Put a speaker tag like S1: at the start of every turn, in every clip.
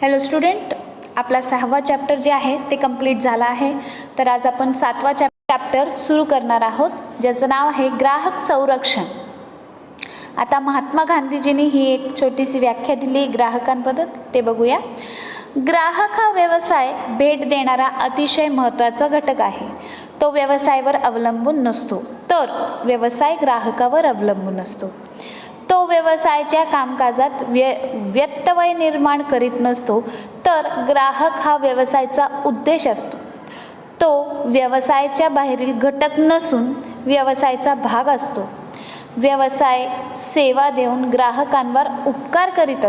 S1: Hello student, आपला 6वा chapter जे आहे ते कंप्लीट झाला आहे. तर आज आपण 7वा चॅप्टर सुरू करणार आहोत, ज्याचं नाव आहे ग्राहक संरक्षण. आता महात्मा गांधीजींनी ही एक छोटीशी व्याख्या दिली ग्राहकांबद्दल, ते बघूया. ग्राहक हा व्यवसाय भेट देणारा अतिशय महत्त्वाचा घटक आहे. तो व्यवसायावर अवलंबून नसतो, तर व्यवसाय ग्राहकावर अवलंबून असतो. तो व्यवसायाच्या कामकाजात व्यत्यय निर्माण करीत नसतो, तर ग्राहक हा व्यवसायाचा उद्देश असतो. तो व्यवसायाच्या बाहेरील घटक नसून व्यवसायाचा भाग असतो. व्यवसाय सेवा देऊन ग्राहकांवर उपकार करीत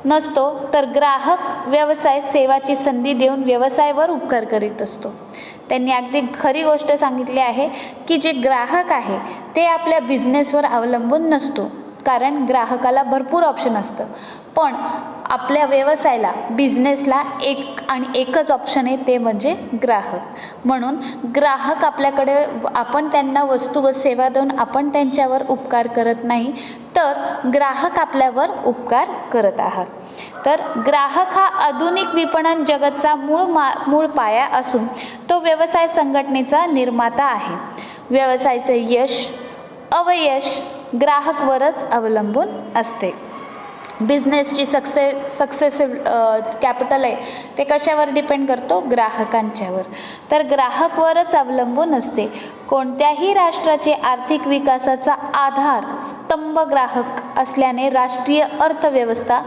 S1: नसतो, तर ग्राहक व्यवसाय सेवाची संधी देऊन व्यवसायावर उपकार करीत असतो. त्यांनी अगदी खरी गोष्ट सांगितली आहे की जे ग्राहक आहे ते आपल्या बिझनेसवर अवलंबून नसतो, कारण ग्राहकाला भरपूर ऑप्शन असतं. पण आपल्या व्यवसायाला, बिझनेसला एकच ऑप्शन आहे, ते म्हणजे ग्राहक. म्हणून ग्राहक आपल्याकडे, आपण त्यांना वस्तू व सेवा देऊन आपण त्यांच्यावर उपकार करत नाही, तर ग्राहक आपल्यावर उपकार करत आहात. तर ग्राहक हा आधुनिक विपणन जगतचा मूळ पाया असून तो व्यवसाय संघटनेचा निर्माता आहे. व्यवसायाचे यश अपयश ग्राहकवरच अवलंबून असते. बिझनेसची सक्सेसिव कॅपिटल आहे ते कशावर डिपेंड करतो? ग्राहकांच्यावर. तर ग्राहकवरच अवलंबून असते. कोणत्याही राष्ट्राचे आर्थिक विकासाचा आधार स्तंभ ग्राहक असल्याने राष्ट्रीय अर्थव्यवस्था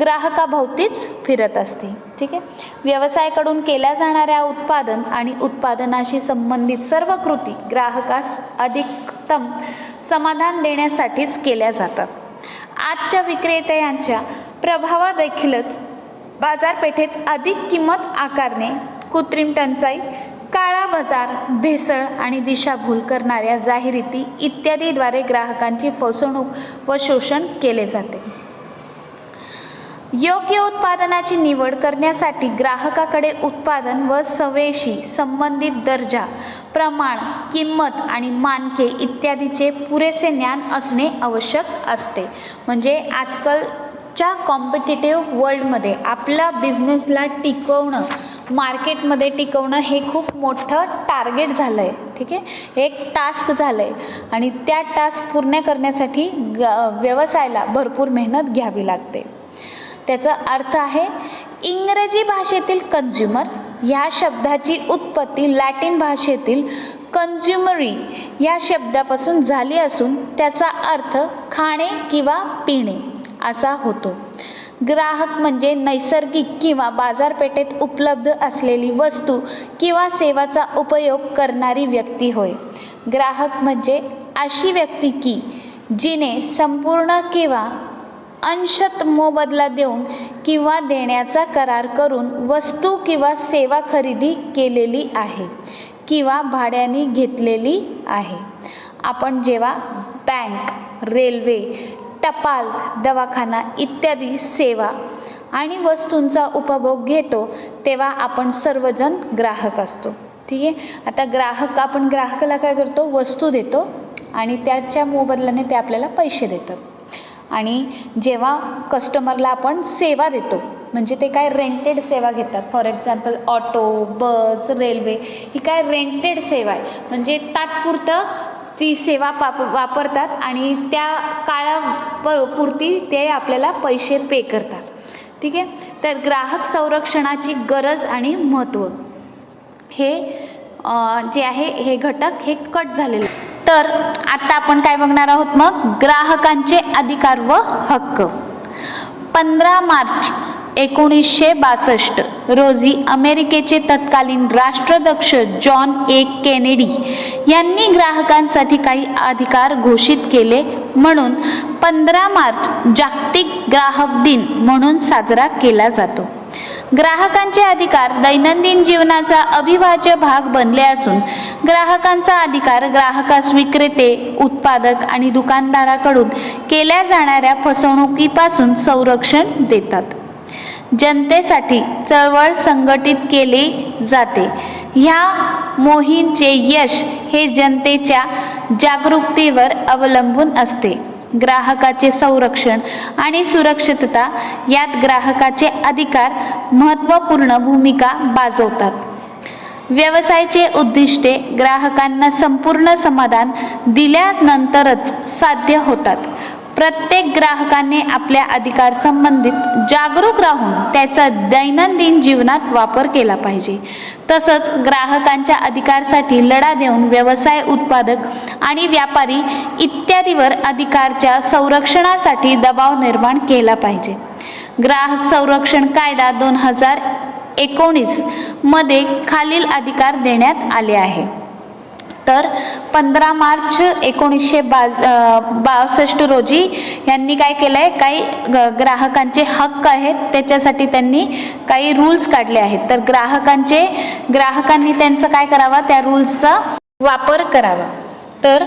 S1: ग्राहकाभोवतीच फिरत असते. ठीक आहे. व्यवसायाकडून केल्या जाणाऱ्या उत्पादन आणि उत्पादनाशी संबंधित सर्व कृती ग्राहकास अधिकतम समाधान देण्यासाठीच केल्या जातात. आजच्या विक्रेत्यांच्या प्रभावादेखीलच बाजारपेठेत अधिक किंमत आकारणे, कृत्रिम टंचाई, काळा बाजार, भेसळ आणि दिशाभूल करणाऱ्या जाहिराती इत्यादीद्वारे ग्राहकांची फसवणूक व शोषण केले जाते. योग्य उत्पादनाची निवड करण्यासाठी ग्राहकाकडे उत्पादन व सेवेशी संबंधित दर्जा, प्रमाण, किंमत आणि मानके इत्यादीचे पुरेसे ज्ञान असणे आवश्यक असते. म्हणजे आजकालच्या कॉम्पिटिटिव्ह वर्ल्डमध्ये आपला बिझनेसला टिकवणं, मार्केटमध्ये टिकवणं हे खूप मोठं टार्गेट झालं आहे. ठीक आहे, एक टास्क झालं आहे आणि त्या टास्क पूर्ण करण्यासाठी व्यवसायाला भरपूर मेहनत घ्यावी लागते. त्याचा अर्थ आहे, इंग्रजी भाषेतील कन्झ्युमर ह्या शब्दाची उत्पत्ती लॅटिन भाषेतील कन्झ्युमरी या शब्दापासून झाली असून त्याचा अर्थ खाणे किंवा पिणे असा होतो. ग्राहक म्हणजे नैसर्गिक किंवा बाजारपेठेत उपलब्ध असलेली वस्तू किंवा सेवाचा उपयोग करणारी व्यक्ती होय. ग्राहक म्हणजे अशी व्यक्ती की जिने संपूर्ण किंवा अंशतः मोबदला देऊन किंवा देण्याचा करार करून वस्तू किंवा सेवा खरेदी केलेली आहे किंवा भाड्याने घेतलेली आहे. आपण जेव्हा बँक, रेल्वे, टपाल, दवाखाना इत्यादी सेवा आणि वस्तूंचा उपभोग घेतो तेव्हा आपण सर्वजण ग्राहक असतो. ठीक आहे. आता आपण ग्राहकाला काय करतो? वस्तू देतो आणि त्याच्या मोबदल्याने ते आपल्याला पैसे देतात. आणि जेव्हा कस्टमरला आपण सेवा देतो, म्हणजे ते काय रेंटेड सेवा घेतात. For example auto, bus, railway ही काय रेंटेड सेवा आहे, म्हणजे तात्पुरतं ती सेवा वापरतात आणि त्या काळापुरती ते आपल्याला पैसे पे करतात. ठीक आहे. तर ग्राहक संरक्षणाची गरज आणि महत्त्व हे जे आहे हे घटक हे कट झालेले. तर आता आपण काय बघणार आहोत मग? ग्राहकांचे अधिकार व हक्क. 15 मार्च 1962 रोजी अमेरिकेचे तत्कालीन राष्ट्राध्यक्ष जॉन ए केनेडी यांनी ग्राहकांसाठी काही अधिकार घोषित केले, म्हणून 15 मार्च जागतिक ग्राहक दिन म्हणून साजरा केला जातो. ग्राहकांचे अधिकार दैनंदिन जीवनाचा अविभाज्य भाग बनले असून ग्राहकांचा अधिकार ग्राहकास विक्रेते, उत्पादक आणि दुकानदाराकडून केल्या जाणाऱ्या फसवणुकीपासून संरक्षण देतात. जनतेसाठी चळवळ संघटित केली जाते. ह्या मोहीमेचे यश हे जनतेच्या जागरूकतेवर अवलंबून असते. ग्राहकाचे संरक्षण आणि सुरक्षितता यात ग्राहकाचे अधिकार महत्त्वपूर्ण भूमिका बजावतात. व्यवसायाचे उद्दिष्टे ग्राहकांना संपूर्ण समाधान दिल्यानंतरच साध्य होतात. प्रत्येक ग्राहकाने आपल्या अधिकार संबंधित जागरूक राहून त्याचा दैनंदिन जीवनात वापर केला पाहिजे. तसंच ग्राहकांच्या अधिकारासाठी लढा देऊन व्यवसाय, उत्पादक आणि व्यापारी इत्यादीवर अधिकारच्या संरक्षणासाठी दबाव निर्माण केला पाहिजे. ग्राहक संरक्षण कायदा 2019 मध्ये खालील अधिकार देण्यात आले आहे. तर 15 मार्च 1962 रोजी यांनी काय केलं आहे, काही ग्राहकांचे हक्क आहेत त्याच्यासाठी त्यांनी काही रूल्स काढले आहेत. तर ग्राहकांनी त्यांचं काय करावं, त्या रूल्सचा वापर करावा. तर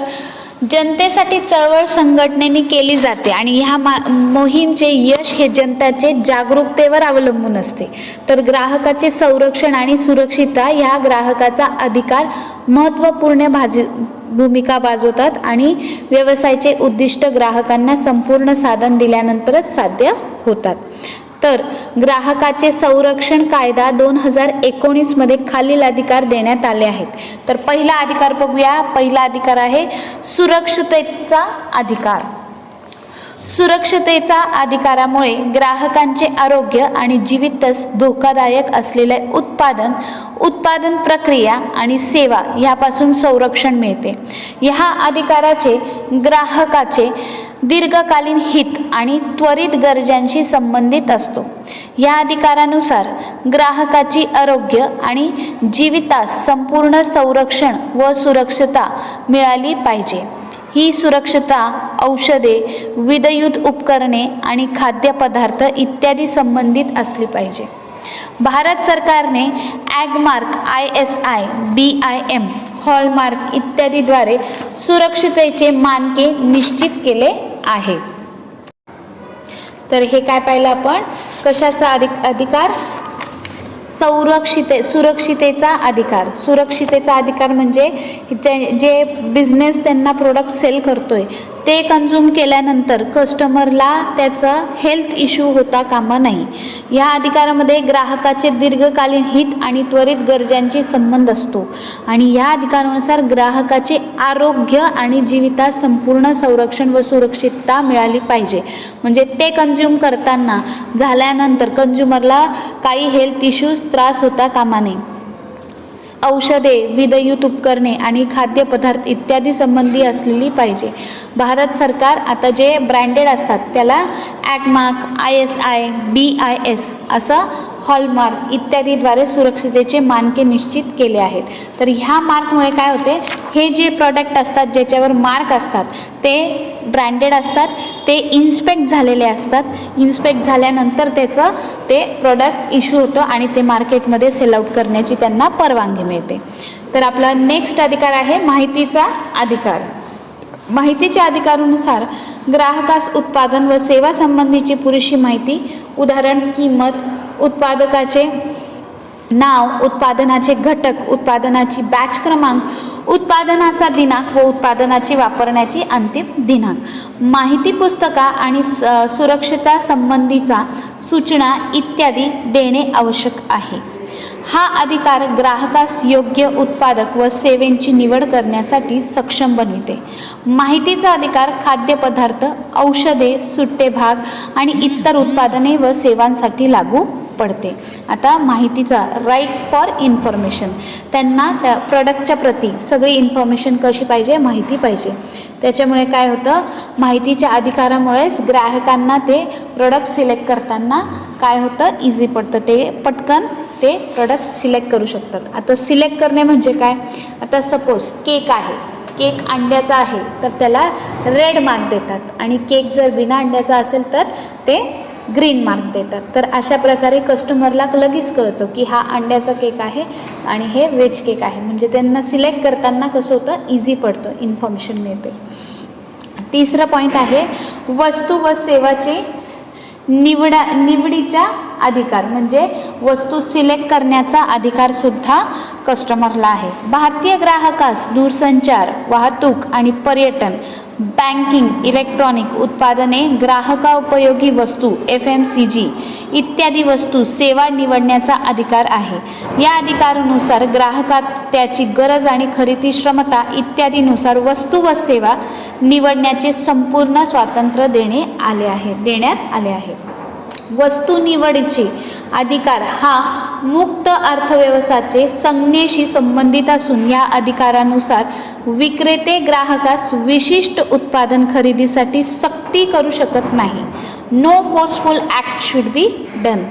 S1: जनतेसाठी चळवळ संघटनेने केली जाते आणि ह्या मोहीमचे यश हे जनतेचे जागरूकतेवर अवलंबून असते. तर ग्राहकाचे संरक्षण आणि सुरक्षितता ह्या ग्राहकाचा अधिकार महत्त्वपूर्ण भूमिका बजावतात आणि व्यवसायाचे उद्दिष्ट ग्राहकांना संपूर्ण साधन दिल्यानंतरच साध्य होतात. तर ग्राहकाचे संरक्षण कायदा 2019 मध्ये खालील अधिकार देण्यात आले आहेत. तर पहिला अधिकार बघूया. पहिला अधिकार आहे सुरक्षिततेचा अधिकार. सुरक्षिततेचा अधिकारामुळे ग्राहकांचे आरोग्य आणि जीवितस धोकादायक असलेले उत्पादन प्रक्रिया आणि सेवा यापासून संरक्षण मिळते. ह्या अधिकाराचे ग्राहकाचे दीर्घकालीन हित आणि त्वरित गरजांशी संबंधित असतो. या अधिकारानुसार ग्राहकाची आरोग्य आणि जीवितास संपूर्ण संरक्षण व सुरक्षितता मिळाली पाहिजे. ही सुरक्षितता औषधे, विद्युत उपकरणे आणि खाद्यपदार्थ इत्यादी संबंधित असली पाहिजे. भारत सरकारने ॲगमार्क, ISI, BIM, हॉलमार्क इत्यादीद्वारे सुरक्षिततेचे मानके निश्चित केले आहे. तर हे काय पाहिलं आपण, कशाचा अधिकार, सुरक्षिततेचा अधिकार. सुरक्षिततेचा अधिकार म्हणजे जे बिझनेस त्यांना प्रोडक्ट सेल करतोय ते कंझ्युम केल्यानंतर कस्टमरला त्याचा हेल्थ इश्यू होता कामा नाही. या अधिकारामध्ये ग्राहकाचे दीर्घकालीन हित आणि त्वरित गरजांशी संबंध असतो आणि या अधिकारानुसार ग्राहकाचे आरोग्य आणि जीवितास संपूर्ण संरक्षण व सुरक्षितता मिळाली पाहिजे. म्हणजे ते कंझ्युम करताना झाल्यानंतर कंझ्युमरला काही हेल्थ इश्यूज, त्रास होता कामा नये. औषधे, विद्युत उपकरणे आणि खाद्यपदार्थ इत्यादी संबंधी असलेली पाहिजे. भारत सरकार आता जे ब्रँडेड असतात त्याला ॲगमार्क, ISI, BIS असं हॉलमार्क इत्यादीद्वारे सुरक्षिततेचे मानके निश्चित केले आहेत. तर ह्या मार्कमुळे काय होते, हे जे प्रॉडक्ट असतात ज्याच्यावर मार्क असतात ते ब्रँडेड असतात, ते इन्स्पेक्ट झालेले असतात. इन्स्पेक्ट झाल्यानंतर त्याचं ते प्रॉडक्ट इश्यू होतं आणि ते मार्केटमध्ये सेल आउट करण्याची त्यांना परवानगी मिळते. तर आपला नेक्स्ट अधिकार आहे माहितीचा अधिकार. माहितीच्या अधिकारानुसार ग्राहकास उत्पादन व सेवा संबंधीची पुरेशी माहिती, उदाहरण किंमत, उत्पादकाचे नाव, उत्पादनाचे घटक, उत्पादनाची बॅच क्रमांक, उत्पादनाचा दिनांक व उत्पादनाची वापरण्याची अंतिम दिनांक, माहिती पुस्तिका आणि सुरक्षितता संबंधीचा सूचना इत्यादी देणे आवश्यक आहे. हा अधिकार ग्राहकास योग्य उत्पादक व सेवेची निवड करण्यासाठी सक्षम बनविते. माहितीचा अधिकार खाद्यपदार्थ, औषधे, सुट्टे भाग आणि इतर उत्पादने व सेवांसाठी लागू पडते. आता माहितीचा राईट फॉर इन्फॉर्मेशन, त्यांना त्या प्रोडक्टच्या प्रती सगळी इन्फॉर्मेशन कशी पाहिजे, माहिती पाहिजे. त्याच्यामुळे काय होतं, माहितीच्या अधिकारामुळेच ग्राहकांना ते प्रोडक्ट सिलेक्ट करताना काय होतं, इझी पडतं. ते पटकन ते प्रोडक्ट सिलेक्ट करू शकतात. आता सिलेक्ट करणे म्हणजे काय, आता सपोज केक आहे, केक अंड्याचा आहे तर त्याला रेड मार्क देतात आणि केक जर बिना अंड्याचा असेल तर ते ग्रीन मार्क देतात. तर अशा प्रकारे कस्टमरला लगेच कळतं की हा अंड्याचा केक आहे आणि हे व्हेज केक आहे. म्हणजे त्यांना सिलेक्ट करताना कसं होतं, इझी पडतं, इन्फॉर्मेशन मिळते. तिसरा पॉईंट आहे वस्तू व सेवाचे निवडीचा अधिकार. म्हणजे वस्तू सिलेक्ट करण्याचा अधिकार सुद्धा कस्टमरला आहे. भारतीय ग्राहकास दूरसंचार, वाहतूक आणि पर्यटन बँकिंग, इलेक्ट्रॉनिक उत्पादने, ग्राहकोपयोगी वस्तू FMCG इत्यादी वस्तू सेवा निवडण्याचा अधिकार आहे. या अधिकारानुसार ग्राहकात त्याची गरज आणि खरेदी क्षमता इत्यादीनुसार वस्तू व सेवा निवडण्याचे संपूर्ण स्वातंत्र्य देण्यात आले आहे. वस्तू निवडीचे अधिकार हा मुक्त अर्थव्यवस्थेचे संज्ञेशी संबंधित असून या अधिकारानुसार विक्रेते ग्राहकास विशिष्ट उत्पादन खरेदीसाठी सक्ती करू शकत नाही. No forceful act should be done.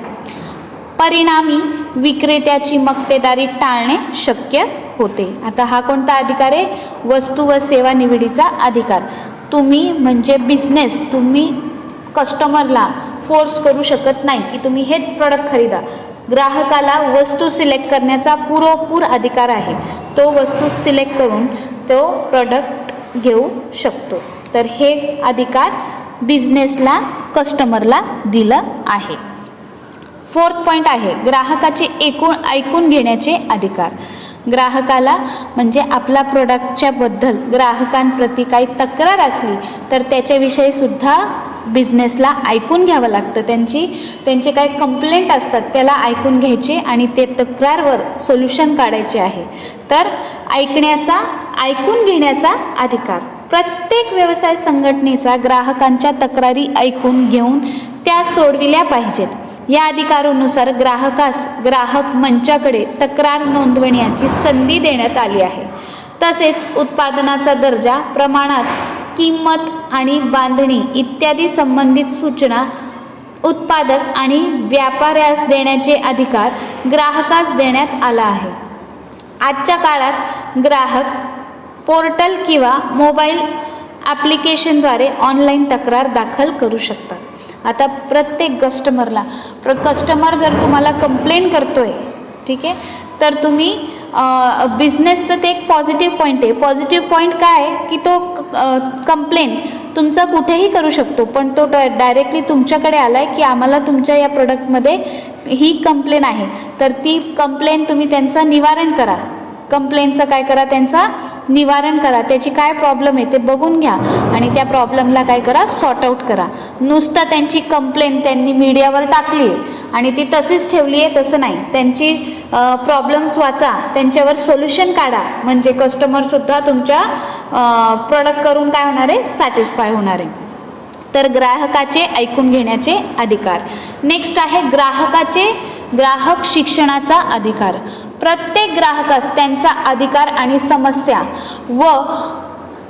S1: परिणामी विक्रेत्याची मक्तेदारी टाळणे शक्य होते. आता हा कोणता अधिकार आहे? वस्तू व सेवा निवडीचा अधिकार. तुम्ही म्हणजे बिझनेस, तुम्ही कस्टमरला फोर्स करू शकत नाही की तुम्ही हेच प्रोडक्ट खरीदा. ग्राहकाला वस्तू सिलेक्ट करण्याचा पुरेपूर अधिकार आहे. तो वस्तू सिलेक्ट करून तो प्रोडक्ट घेऊ शकतो. तर हे अधिकार बिझनेसला, कस्टमरला दिलं आहे. 4th पॉईंट आहे ग्राहकाचे ऐकून घेण्याचे अधिकार. ग्राहकाला म्हणजे आपला प्रोडक्टच्या बद्दल ग्राहकांप्रती काही तक्रार असली तर त्याच्याविषयी सुद्धा बिझनेसला ऐकून घ्यावं लागतं. त्यांचे काही कंप्लेंट असतात त्याला ऐकून घ्यायचे आणि ते तक्रारवर सोल्युशन काढायचे आहे. तर ऐकून घेण्याचा अधिकार. प्रत्येक व्यवसाय संघटनेचा ग्राहकांच्या तक्रारी ऐकून घेऊन त्या सोडविल्या पाहिजेत. या अधिकारानुसार ग्राहकास ग्राहक मंचाकडे तक्रार नोंदवण्याची संधी देण्यात आली आहे. तसेच उत्पादनाचा दर्जा, प्रमाणात, किंमत आणि बांधणी इत्यादी संबंधित सूचना उत्पादक आणि व्यापाऱ्यास देण्याचे अधिकार ग्राहकास देण्यात आला आहे. आजच्या काळात ग्राहक पोर्टल किंवा मोबाईल ॲप्लिकेशनद्वारे ऑनलाईन तक्रार दाखल करू शकतात. आता प्रत्येक कस्टमर जर तुम्हाला कंप्लेंट करतोय, ठीक आहे, तर तुम्ही बिझनेसचं ते एक पॉझिटिव्ह पॉईंट आहे. पॉझिटिव्ह पॉईंट काय आहे की तो कंप्लेंट तुमचा कुठेही करू शकतो, पण तो डायरेक्टली तुमच्याकडे आला आहे की आम्हाला तुमच्या या प्रोडक्टमध्ये ही कंप्लेंट आहे, तर ती कंप्लेंट तुम्ही त्यांचं निवारण करा. कंप्लेंटचं काय करा, त्यांचा निवारण करा. त्याची काय प्रॉब्लेम आहे ते बघून घ्या आणि त्या प्रॉब्लेमला काय करा, सॉर्ट आऊट करा. नुसतं त्यांची कंप्लेंट त्यांनी मीडियावर टाकली आहे आणि ती तशीच ठेवली आहे तसं नाही. त्यांची प्रॉब्लेम्स वाचा, त्यांच्यावर सोल्युशन काढा, म्हणजे कस्टमरसुद्धा तुमच्या प्रोडक्ट करून काय होणार आहे, सॅटिस्फाय होणार आहे. तर ग्राहकाचे ऐकून घेण्याचे अधिकार. नेक्स्ट आहे ग्राहक शिक्षणाचा अधिकार. प्रत्येक ग्राहकास त्यांचा अधिकार आणि समस्या व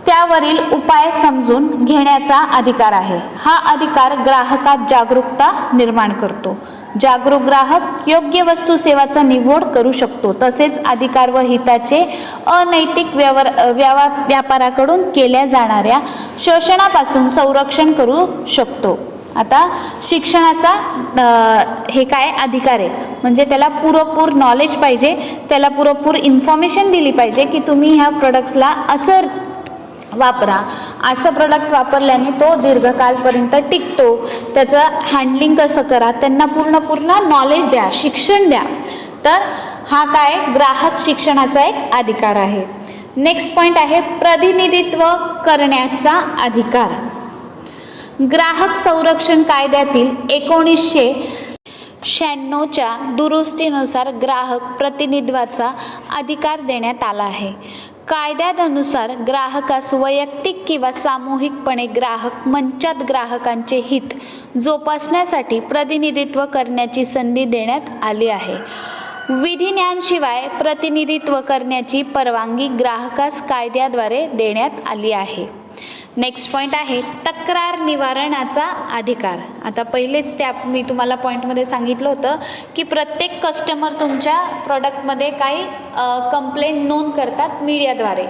S1: त्यावरील उपाय समजून घेण्याचा अधिकार आहे. हा अधिकार ग्राहकात जागरूकता निर्माण करतो. जागरूक ग्राहक योग्य वस्तू सेवाचा निवड करू शकतो. तसेच अधिकार व हिताचे अनैतिक व्यापाराकडून केल्या जाणाऱ्या शोषणापासून संरक्षण करू शकतो. आता शिक्षणाचा हे काय अधिकार आहे, म्हणजे त्याला पुरेपूर नॉलेज पाहिजे, त्याला पुरेपूर इन्फॉर्मेशन दिली पाहिजे की तुम्ही ह्या प्रोडक्ट्सला असं वापरा, असं प्रोडक्ट वापरल्याने तो दीर्घकालपर्यंत टिकतो, त्याचं हँडलिंग कसं करा, त्यांना पूर्ण नॉलेज द्या, शिक्षण द्या. तर हा काय ग्राहक शिक्षणाचा एक अधिकार आहे. नेक्स्ट पॉईंट आहे प्रतिनिधित्व करण्याचा अधिकार. ग्राहक संरक्षण कायद्यातील 1996च्या दुरुस्तीनुसार ग्राहक प्रतिनिधित्वाचा अधिकार देण्यात आला आहे. कायद्यानुसार ग्राहकास वैयक्तिक किंवा सामूहिकपणे ग्राहक मंचात ग्राहकांचे हित जोपासण्यासाठी प्रतिनिधित्व करण्याची संधी देण्यात आली आहे. विधिज्ञानाशिवाय प्रतिनिधित्व करण्याची परवानगी ग्राहकास कायद्याद्वारे देण्यात आली आहे. नेक्स्ट पॉईंट आहे तक्रार निवारणाचा अधिकार. आता पहिलेच मी तुम्हाला पॉईंटमध्ये सांगितलं होतं की प्रत्येक कस्टमर तुमच्या प्रॉडक्टमध्ये काही कंप्लेंट नोंद करतात मीडियाद्वारे,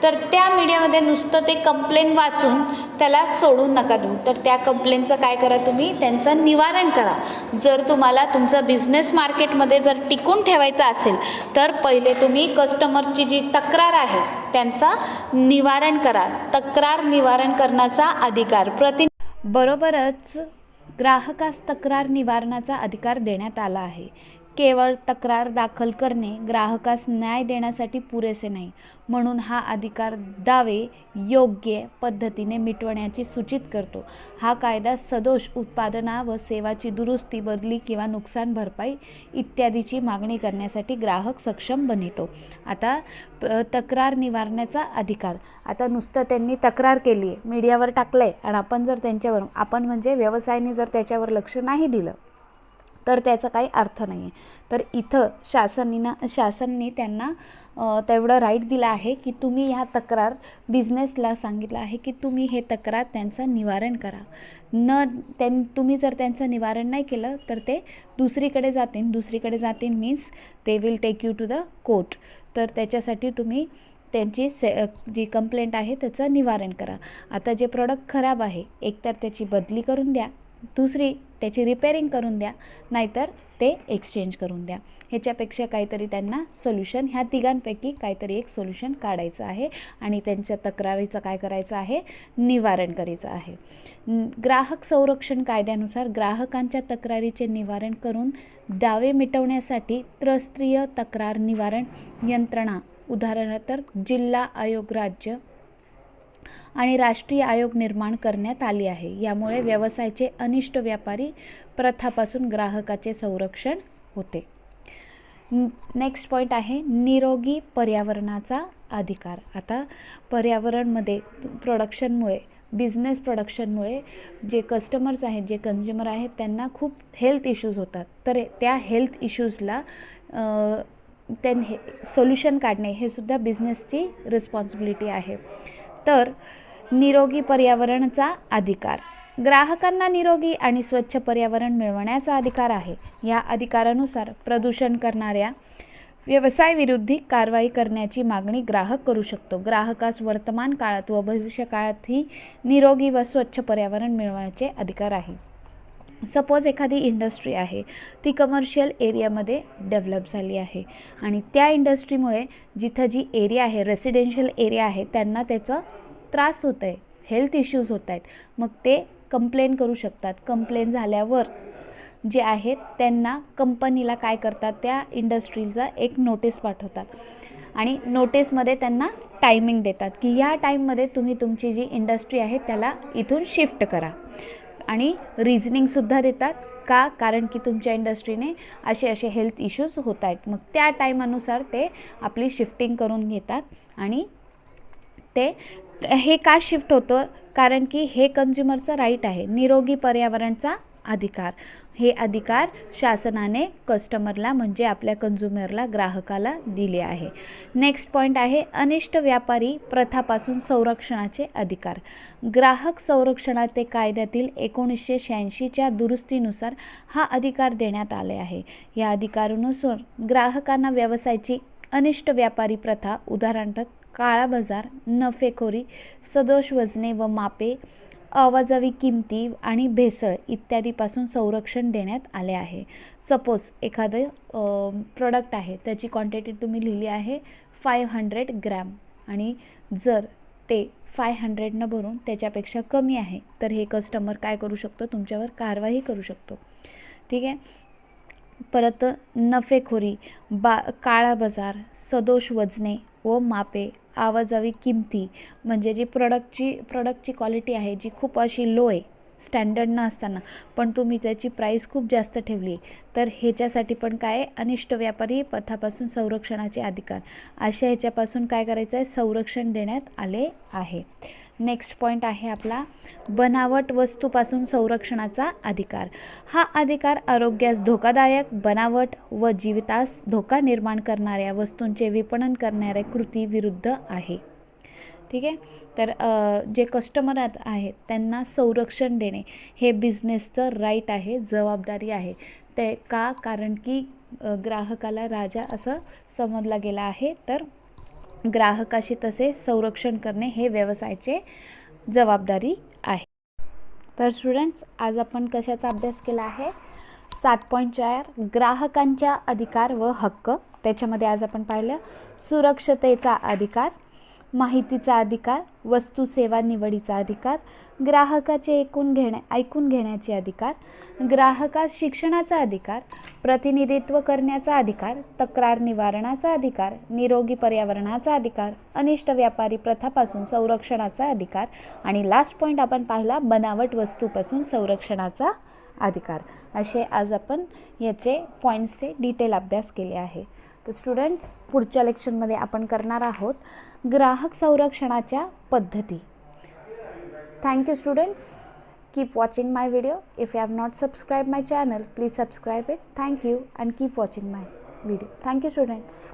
S1: तर त्या मीडियामध्ये नुसतं ते कंप्लेंट वाचून त्याला सोडून नका देऊ. तर त्या कंप्लेंटचं काय करा, तुम्ही त्यांचं निवारण करा. जर तुम्हाला तुमचा बिझनेस मार्केटमध्ये जर टिकून ठेवायचा असेल तर पहिले तुम्ही कस्टमरची जी तक्रार आहे त्यांचा निवारण करा. तक्रार निवारण करण्याचा अधिकार बरोबरच ग्राहकास तक्रार निवारणाचा अधिकार देण्यात आला आहे. केवळ तक्रार दाखल करणे ग्राहकास न्याय देण्यासाठी पुरेसे नाही, म्हणून हा अधिकार दावे योग्य पद्धतीने मिटवण्याची सूचित करतो. हा कायदा सदोष उत्पादना व सेवाची दुरुस्ती, बदली किंवा नुकसान भरपाई इत्यादीची मागणी करण्यासाठी ग्राहक सक्षम बनवितो. आता तक्रार निवारण्याचा अधिकार. आता नुसतं त्यांनी तक्रार केली आहे, मीडियावर टाकलं आहे आणि आपण जर त्यांच्यावर, आपण म्हणजे व्यवसायाने जर त्याच्यावर लक्ष नाही दिलं तर त्याचा काही अर्थ नाही आहे. तर इथं शासनाने त्यांना तेवढं राईट दिला आहे की तुम्ही ह्या तक्रार, बिझनेसला सांगितलं आहे की तुम्ही हे तक्रार त्यांचं निवारण करा. तुम्ही जर त्यांचं निवारण नाही केलं तर ते दुसरीकडे जातील मीन्स ते will take you to the court. तर त्याच्यासाठी तुम्ही त्यांची जी कंप्लेंट आहे त्याचं निवारण करा. आता जे प्रोडक्ट खराब आहे, एकतर त्याची बदली करून द्या, दुसरी त्याची रिपेअरिंग करून द्या, नाहीतर ते एक्सचेंज करून द्या. ह्याच्यापेक्षा काहीतरी त्यांना सोल्युशन, ह्या तिघांपैकी काहीतरी एक सोल्युशन काढायचं आहे आणि त्यांच्या तक्रारीचं काय करायचं आहे, निवारण करायचं आहे. ग्राहक संरक्षण कायद्यानुसार ग्राहकांच्या तक्रारीचे निवारण करून दावे मिटवण्यासाठी त्रिस्तरीय तक्रार निवारण यंत्रणा, उदाहरणार्थ जिल्हा आयोग, राज्य आणि राष्ट्रीय आयोग निर्माण करण्यात आली आहे. यामुळे व्यवसायाचे अनिष्ट व्यापारी प्रथापासून ग्राहकाचे संरक्षण होते. नेक्स्ट पॉईंट आहे निरोगी पर्यावरणाचा अधिकार. आता पर्यावरणमध्ये प्रोडक्शनमुळे, बिझनेस प्रोडक्शनमुळे जे कस्टमर्स आहेत, जे कन्झ्युमर आहेत, त्यांना खूप हेल्थ इश्यूज होतात. तर त्या हेल्थ इश्यूजला सोल्युशन काढणे हे सुद्धा बिझनेसची रिस्पॉन्सिबिलिटी आहे. तर निरोगी पर्यावरणाचा अधिकार. ग्राहकांना निरोगी आणि स्वच्छ पर्यावरण मिळवण्याचा अधिकार आहे. या अधिकारानुसार प्रदूषण करणाऱ्या व्यवसायाविरुद्ध कारवाई करण्याची मागणी ग्राहक करू शकतो. ग्राहकास वर्तमान काळात व भविष्य काळातही निरोगी व स्वच्छ पर्यावरण मिळवण्याचे अधिकार आहे. सपोज एखादी इंडस्ट्री आहे, ती कमर्शियल एरियामध्ये डेव्हलप झाली आहे आणि त्या इंडस्ट्रीमुळे जिथं जी एरिया आहे, रेसिडेन्शियल एरिया आहे, त्यांना त्याचा त्रास होत आहे, हेल्थ इश्यूज होत आहेत. मग ते कंप्लेन करू शकतात. कंप्लेन झाल्यावर जे आहेत त्यांना कंपनीला काय करतात, त्या इंडस्ट्रीचा एक नोटीस पाठवतात आणि नोटीसमध्ये त्यांना टायमिंग देतात की या टाईममध्ये तुम्ही तुमची जी इंडस्ट्री आहे त्याला इथून शिफ्ट करा. आणि रिझनिंगसुद्धा देतात का, कारण की तुमच्या इंडस्ट्रीने असे हेल्थ इश्यूज होत आहेत. मग त्या टाईमानुसार ते आपली शिफ्टिंग करून घेतात. आणि ते हे का शिफ्ट होतं, कारण की हे कन्झ्युमरचं राईट आहे. निरोगी पर्यावरणाचा अधिकार, हे अधिकार शासनाने कस्टमरला म्हणजे आपल्या कन्झ्युमरला, ग्राहकाला दिले आहे. नेक्स्ट पॉईंट आहे अनिष्ट व्यापारी प्रथापासून संरक्षणाचे अधिकार. ग्राहक संरक्षणाचे कायद्यातील 1986च्या दुरुस्तीनुसार हा अधिकार देण्यात आले आहे. या अधिकारानुसार ग्राहकांना व्यवसायाची अनिष्ट व्यापारी प्रथा, उदाहरणार्थ काळा बाजार, नफेखोरी, सदोष वजने व मापे, अवाजवी किमती आणि भेसळ इत्यादीपासून संरक्षण देण्यात आले आहे. सपोज एखादं प्रोडक्ट आहे, त्याची क्वांटिटी तुम्ही लिहिली आहे 500 ग्रॅम आणि जर ते 500 न भरून त्याच्यापेक्षा कमी आहे तर हे कस्टमर काय करू शकतो, तुमच्यावर कारवाई करू शकतो. ठीक आहे. परत नफेखोरी, काळा बाजार, सदोष वजने व मापे, आवाजवी किमती म्हणजे जी प्रोडक्टची क्वालिटी आहे जी खूप अशी लो आहे, स्टँडर्ड न असताना पण तुम्ही त्याची प्राईस खूप जास्त ठेवली, तर ह्याच्यासाठी पण काय, अनिष्ट व्यापारी प्रथापासून संरक्षणाचे अधिकार, अशा ह्याच्यापासून काय करायचं आहे, संरक्षण देण्यात आले आहे. नेक्स्ट पॉईंट आहे आपला बनावट वस्तूपासून संरक्षणाचा अधिकार. हा अधिकार आरोग्यास धोकादायक, बनावट व जीवितास धोका निर्माण करणाऱ्या वस्तूंचे विपणन करणाऱ्या कृती विरुद्ध आहे. ठीक आहे. तर जे कस्टमर आहेत त्यांना संरक्षण देणे हे बिझनेसचं राईट आहे, जबाबदारी आहे. ते का, कारण की ग्राहकाला राजा असं समजला गेला आहे, तर ग्राहकाशी तसे संरक्षण करणे हे व्यवसायाचे जबाबदारी आहे. तर स्टुडंट्स, आज आपण कशाचा अभ्यास केला आहे, 7.4 ग्राहकांच्या अधिकार व हक्क. त्याच्यामध्ये आज आपण पाहिलं सुरक्षतेचा अधिकार, माहितीचा अधिकार, वस्तू सेवा निवडीचा अधिकार, ग्राहकाचे ऐकून घेण्याचे अधिकार, ग्राहकास शिक्षणाचा अधिकार, प्रतिनिधित्व करण्याचा अधिकार, तक्रार निवारणाचा अधिकार, निरोगी पर्यावरणाचा अधिकार, अनिष्ट व्यापारी प्रथापासून संरक्षणाचा अधिकार आणि लास्ट पॉईंट आपण पाहिला बनावट वस्तूपासून संरक्षणाचा अधिकार. असे आज आपण याचे पॉईंट्सचे डिटेल अभ्यास केले आहे. तर स्टुडंट्स, पुढच्या लेक्चरमध्ये आपण करणार आहोत ग्राहक संरक्षणाच्या पद्धती. Thank you students. Keep watching my video. If you have not subscribed my channel, please subscribe it. Thank you and keep watching my video. Thank you students.